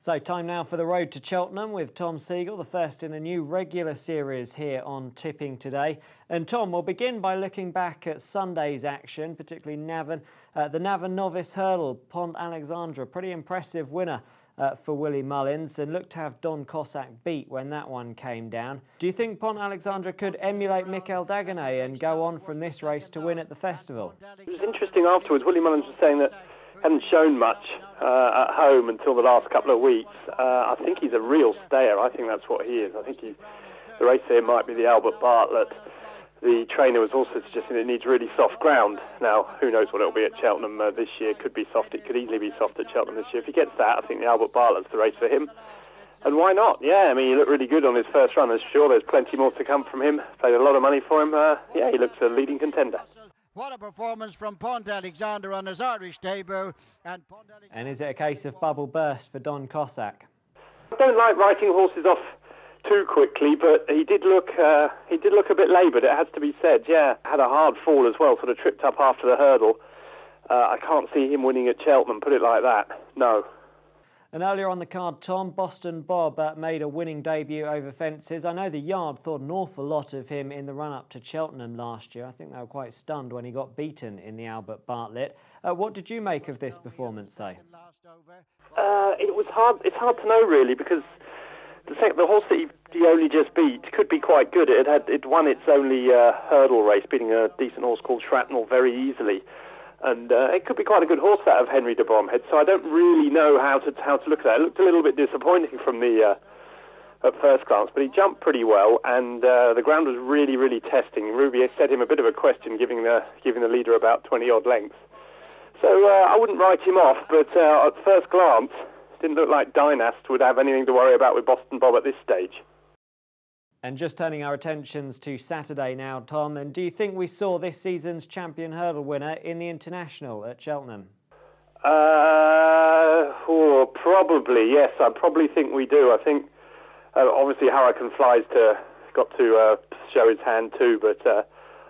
So time now for the road to Cheltenham with Tom Segal, the first in a new regular series here on Tipping Today. And Tom, we'll begin by looking back at Sunday's action, particularly NAVAN. The NAVAN novice hurdle, PONT ALEXANDRE, pretty impressive winner for Willie Mullins, and looked to have Don Cossack beat when that one came down. Do you think PONT ALEXANDRE could emulate Michael Dagenais and go on from this race to win at the festival? It was interesting afterwards. Willie Mullins was saying that hadn't shown much at home until the last couple of weeks. I think he's a real stayer. I think that's what he is. I think the race here might be the Albert Bartlett. The trainer was also suggesting it needs really soft ground. Now, who knows what it'll be at Cheltenham this year. Could be soft. It could easily be soft at Cheltenham this year. If he gets that, I think the Albert Bartlett's the race for him. And why not? Yeah, I mean, he looked really good on his first run. I'm sure there's plenty more to come from him. Paid a lot of money for him. Yeah, he looks a leading contender. What a performance from PONT ALEXANDRE on his Irish debut. And is it a case of bubble burst for Don Cossack? I don't like writing horses off too quickly, but he did look a bit laboured, it has to be said. Yeah, had a hard fall as well, sort of tripped up after the hurdle. I can't see him winning at Cheltenham, put it like that. No. And earlier on the card, Tom, Boston Bob made a winning debut over fences. I know the Yard thought an awful lot of him in the run-up to Cheltenham last year. I think they were quite stunned when he got beaten in the Albert Bartlett. What did you make of this performance, though? It was hard. It's hard to know, really, because the horse that he only just beat could be quite good. It won its only hurdle race, beating a decent horse called Shrapnel very easily. And it could be quite a good horse, that of Henry de Bromhead. So I don't really know how to look at that. It looked a little bit disappointing from the at first glance, but he jumped pretty well, and the ground was really, really testing. Ruby set him a bit of a question, giving the leader about 20-odd lengths. So I wouldn't write him off, but at first glance, it didn't look like Dynast would have anything to worry about with Boston Bob at this stage. And just turning our attentions to Saturday now, Tom, and do you think we saw this season's champion hurdle winner in the International at Cheltenham? Probably, yes. I probably think we do. I think, obviously, Hurricane Fly's got to show his hand too, but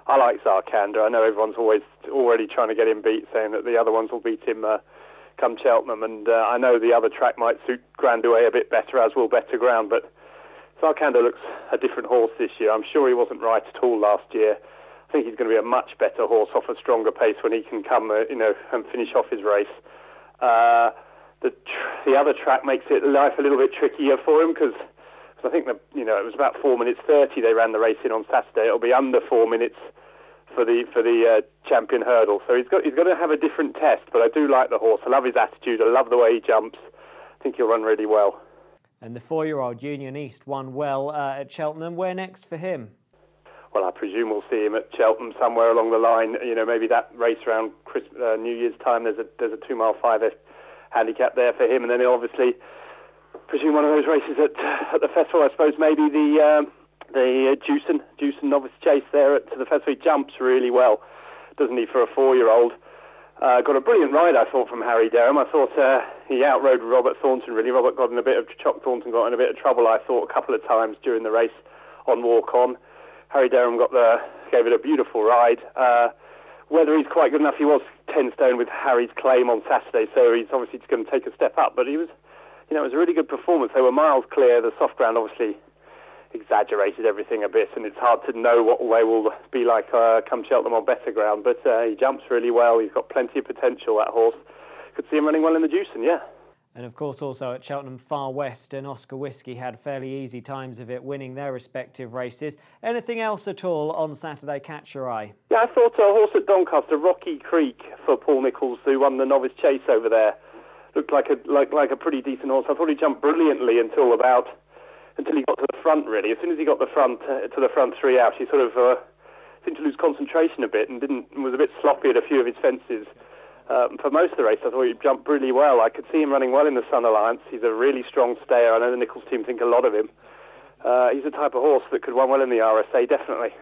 I like Zarkandar. I know everyone's already trying to get him beat, saying that the other ones will beat him come Cheltenham, and I know the other track might suit Grandouet a bit better, as will Better Ground, but Zarkandar looks a different horse this year. I'm sure he wasn't right at all last year. I think he's going to be a much better horse off a stronger pace when he can come, and finish off his race. The other track makes life a little bit trickier for him because I think it was about 4 minutes 30 they ran the race in on Saturday. It'll be under 4 minutes for the champion hurdle. So he's got to have a different test. But I do like the horse. I love his attitude. I love the way he jumps. I think he'll run really well. And the 4-year-old Union East won well at Cheltenham. Where next for him? Well, I presume we'll see him at Cheltenham somewhere along the line. Maybe that race around New Year's time. There's a 2-mile 5 handicap there for him, and then obviously presume one of those races at the festival. I suppose maybe the Jewson Novice Chase there to the festival. He jumps really well, doesn't he, for a 4-year-old? Got a brilliant ride, I thought, from Harry Derham. I thought he outrode Robert Thornton, really. Robert got in a bit of Chock Thornton got in a bit of trouble, I thought, a couple of times during the race on walk-on. Harry Derham gave it a beautiful ride. Whether he's quite good enough, he was 10 stone with Harry's claim on Saturday, so he's obviously just going to take a step up. But he was, it was a really good performance. They were miles clear. The soft ground obviously exaggerated everything a bit, and it's hard to know what they will be like come Cheltenham on Better Ground. But he jumps really well. He's got plenty of potential, that horse. Could see him running well in the Jewson, yeah. And of course also at Cheltenham Far West and Oscar Whiskey had fairly easy times of it, winning their respective races. Anything else at all on Saturday catch your eye? Yeah, I thought a horse at Doncaster, Rocky Creek for Paul Nicholls, who won the Novice Chase over there, looked like a pretty decent horse. I thought he jumped brilliantly until he got to the front, really. As soon as he got to the front 3 out, he sort of seemed to lose concentration a bit and was a bit sloppy at a few of his fences. For most of the race, I thought he jumped really well. I could see him running well in the Sun Alliance. He's a really strong stayer. I know the Nicholls team think a lot of him. He's the type of horse that could run well in the RSA, definitely.